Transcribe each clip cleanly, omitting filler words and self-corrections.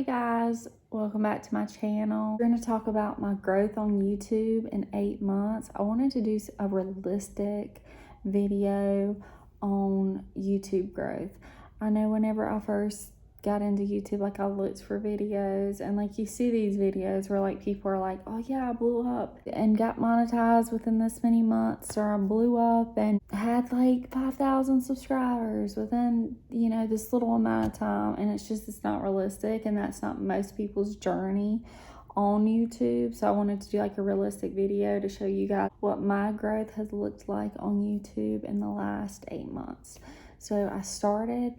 Hey guys, welcome back to my channel. We're going to talk about my growth on YouTube in 8 months. I wanted to do a realistic video on YouTube growth. I know whenever I first got into YouTube, like I looked for videos and like you see these videos where like people are like, oh yeah, I blew up and got monetized within this many months, or I blew up and had like 5,000 subscribers within, this little amount of time. And it's not realistic, and that's not most people's journey on YouTube. So I wanted to do like a realistic video to show you guys what my growth has looked like on YouTube in the last 8 months. So I started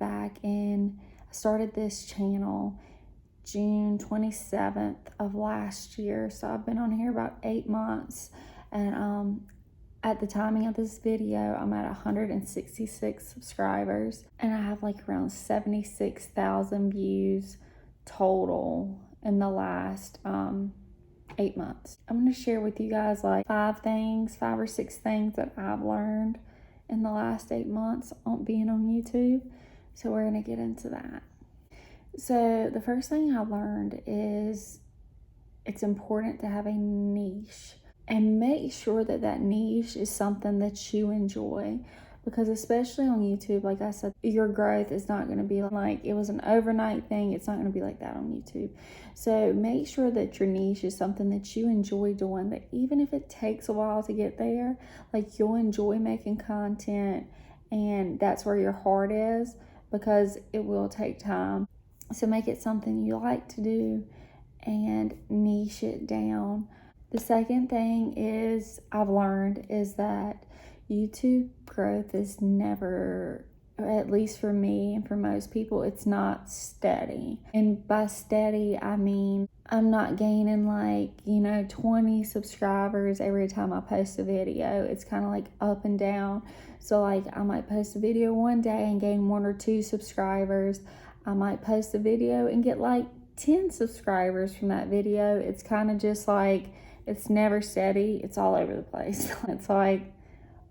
this channel June 27th of last year. So I've been on here about 8 months, and at the timing of this video, I'm at 166 subscribers, and I have like around 76,000 views total in the last 8 months. I'm going to share with you guys like 5 or 6 things that I've learned in the last 8 months on being on YouTube. So we're going to get into that. So the first thing I learned is it's important to have a niche, and make sure that that niche is something that you enjoy, because especially on YouTube, like I said, your growth is not going to be like it was an overnight thing. It's not going to be like that on YouTube. So make sure that your niche is something that you enjoy doing, that even if it takes a while to get there, like you'll enjoy making content, and that's where your heart is, because it will take time. So make it something you like to do and niche it down. The second thing I've learned is that YouTube growth is never, at least for me and for most people, it's not steady. And by steady, I mean I'm not gaining 20 subscribers every time I post a video. It's kind of like up and down. So like I might post a video one day and gain 1 or 2 subscribers. I might post a video and get like 10 subscribers from that video. It's kind of just like, it's never steady. It's all over the place. It's like,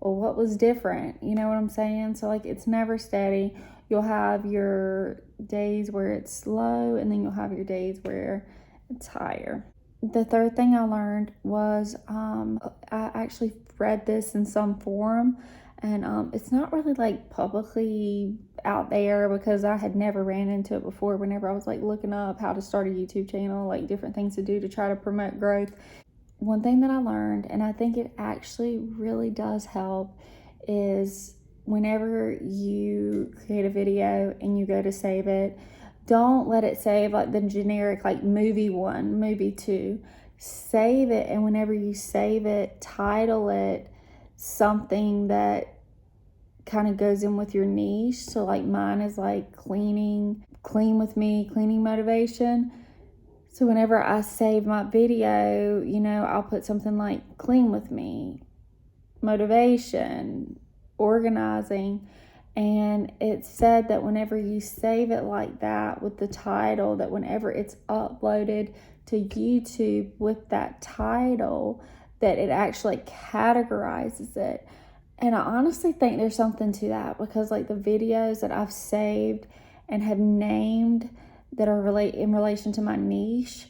well, what was different? You know what I'm saying? So like, it's never steady. You'll have your days where it's low, and then you'll have your days where it's higher. The third thing I learned was, I actually read this in some forum, and it's not really like publicly out there, because I had never ran into it before. Whenever I was like looking up how to start a YouTube channel, like different things to do to try to promote growth, one thing that I learned, and I think it actually really does help, is whenever you create a video and you go to save it, don't let it save like the generic like movie 1, movie 2. Save it, and whenever you save it, title it something that kind of goes in with your niche. So like mine is like Cleanwithme, Cleaning Motivation. So whenever I save my video, I'll put something like Clean with Me, motivation, organizing. And it's said that whenever you save it like that with the title, that whenever it's uploaded to YouTube with that title, that it actually categorizes it. And I honestly think there's something to that, because like the videos that I've saved and have named that are in relation to my niche,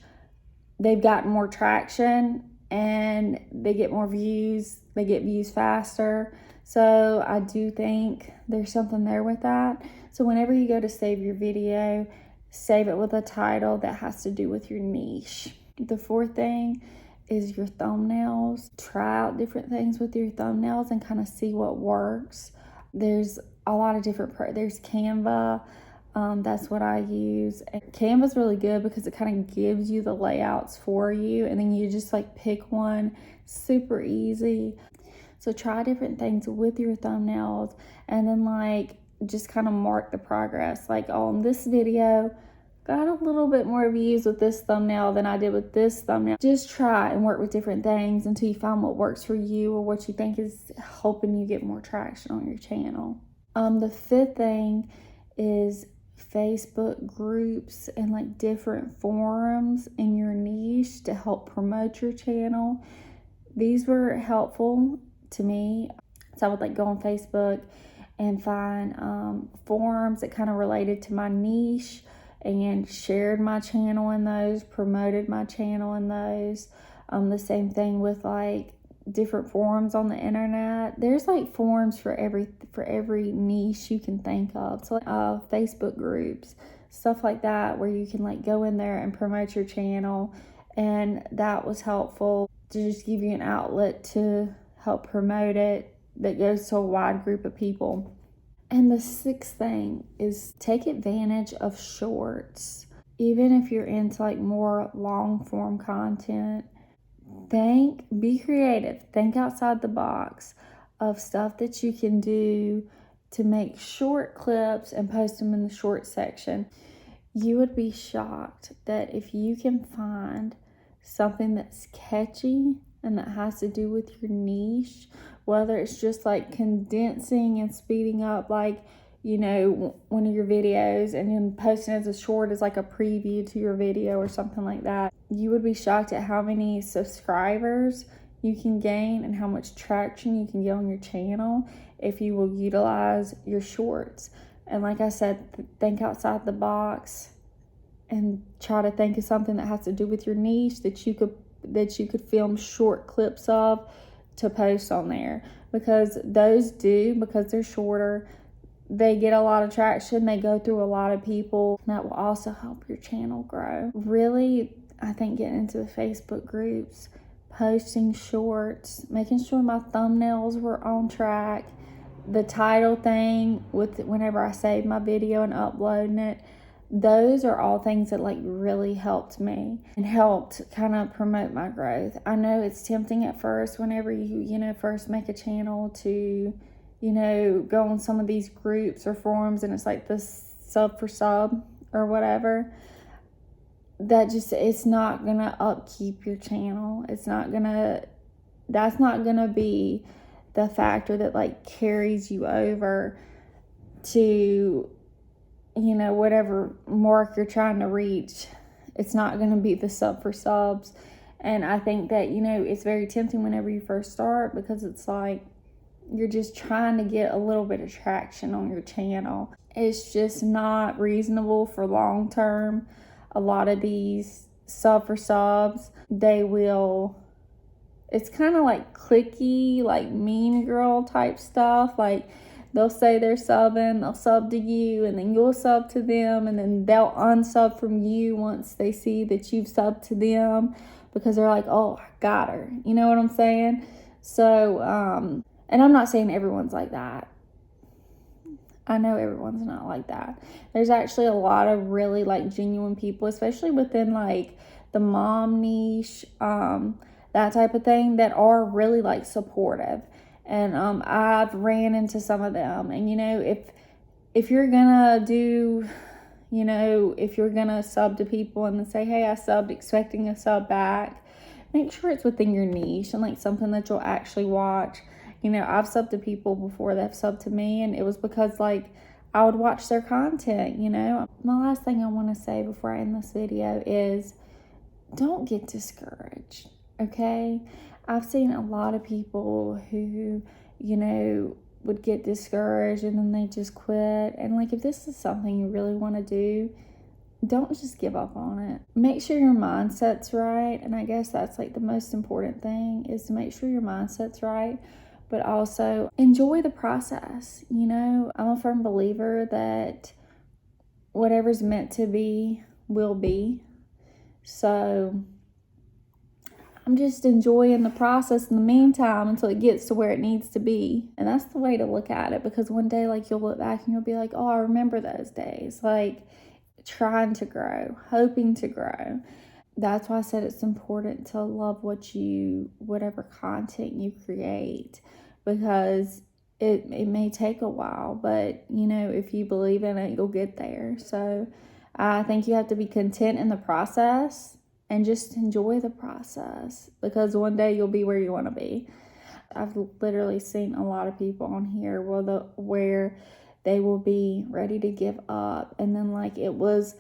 they've gotten more traction and they get more views. They get views faster. So I do think there's something there with that. So whenever you go to save your video, save it with a title that has to do with your niche. The fourth thing is your thumbnails. Try out different things with your thumbnails and kind of see what works. There's a lot of different, there's Canva. That's what I use. And Canva's really good because it kind of gives you the layouts for you, and then you just like pick one. Super easy. So try different things with your thumbnails, and then like just kind of mark the progress. Like on this video, got a little bit more views with this thumbnail than I did with this thumbnail. Just try and work with different things until you find what works for you, or what you think is helping you get more traction on your channel. The fifth thing is Facebook groups and like different forums in your niche to help promote your channel. These were helpful to me. So I would like go on Facebook and find forums that kind of related to my niche, and shared my channel in those, promoted my channel in those. The same thing with like different forums on the internet. There's like forums for every niche you can think of. So Facebook groups, stuff like that, where you can like go in there and promote your channel. And that was helpful to just give you an outlet to help promote it that goes to a wide group of people. And the sixth thing is take advantage of shorts. Even if you're into like more long form content, be creative, think outside the box of stuff that you can do to make short clips and post them in the short section. You would be shocked that if you can find something that's catchy and that has to do with your niche, whether it's just like condensing and speeding up like, you know, one of your videos and then posting as a short as like a preview to your video or something like that, you would be shocked at how many subscribers you can gain and how much traction you can get on your channel if you will utilize your shorts. And like I said, think outside the box and try to think of something that has to do with your niche that you could film short clips of to post on there, because those because they're shorter, they get a lot of traction, they go through a lot of people. That will also help your channel grow. Really, I think getting into the Facebook groups, posting shorts, making sure my thumbnails were on track, the title thing with whenever I save my video and uploading it, those are all things that like really helped me and helped kind of promote my growth. I know it's tempting at first whenever you first make a channel to, go on some of these groups or forums and it's like this sub for sub or whatever. It's not gonna upkeep your channel. That's not gonna be the factor that like carries you over to, whatever mark you're trying to reach. It's not going to be the sub for subs. And I think that, it's very tempting whenever you first start, because it's like you're just trying to get a little bit of traction on your channel. It's just not reasonable for long term. A lot of these sub for subs, it's kind of like clicky, like mean girl type stuff. Like they'll say they're subbing, they'll sub to you, and then you'll sub to them, and then they'll unsub from you once they see that you've subbed to them, because they're like, oh, I got her. You know what I'm saying? So, and I'm not saying everyone's like that. I know everyone's not like that. There's actually a lot of really like genuine people, especially within like the mom niche, that type of thing, that are really like supportive. And I've ran into some of them. And if you're gonna do, if you're gonna sub to people and then say, hey, I subbed expecting a sub back, make sure it's within your niche and like something that you'll actually watch. I've subbed to people before that have subbed to me, and it was because like I would watch their content. My last thing I want to say before I end this video is don't get discouraged, okay? I've seen a lot of people who, would get discouraged and then they just quit. And like, if this is something you really want to do, don't just give up on it. Make sure your mindset's right. And I guess that's like the most important thing, is to make sure your mindset's right, but also enjoy the process. I'm a firm believer that whatever's meant to be will be. So I'm just enjoying the process in the meantime until it gets to where it needs to be. And that's the way to look at it, because one day like you'll look back and you'll be like, oh, I remember those days, like trying to grow, hoping to grow. That's why I said it's important to love whatever content you create, because it may take a while, but if you believe in it, you'll get there. So I think you have to be content in the process and just enjoy the process, because one day you'll be where you want to be. I've literally seen a lot of people on here where they will be ready to give up, and then like it was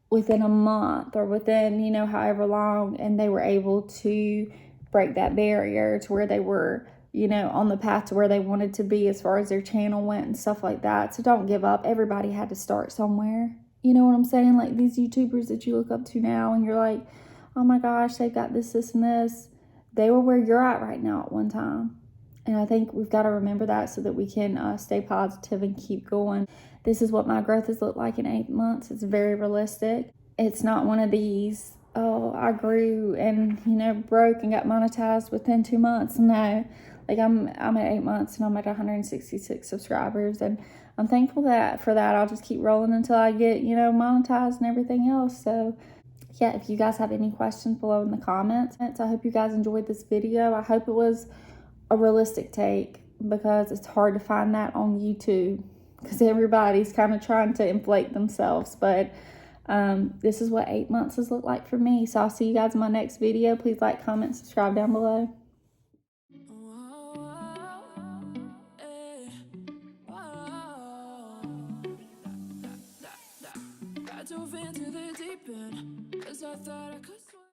within a month or within, however long, and they were able to break that barrier to where they were, on the path to where they wanted to be as far as their channel went and stuff like that. So don't give up. Everybody had to start somewhere. You know what I'm saying? Like these YouTubers that you look up to now and you're like, oh my gosh, they've got this, and this. They were where you're at right now at one time. And I think we've got to remember that so that we can stay positive and keep going. This is what my growth has looked like in 8 months. It's very realistic. It's not one of these, oh, I grew and, broke and got monetized within 2 months. No, like I'm at 8 months and I'm at 166 subscribers, and I'm thankful for that. I'll just keep rolling until I get, monetized and everything else. So yeah, if you guys have any questions below in the comments, I hope you guys enjoyed this video. I hope it was a realistic take, because it's hard to find that on YouTube because everybody's kind of trying to inflate themselves. But this is what 8 months has looked like for me. So I'll see you guys in my next video. Please like, comment, subscribe down below. I dove into the deep end, 'cause I thought I could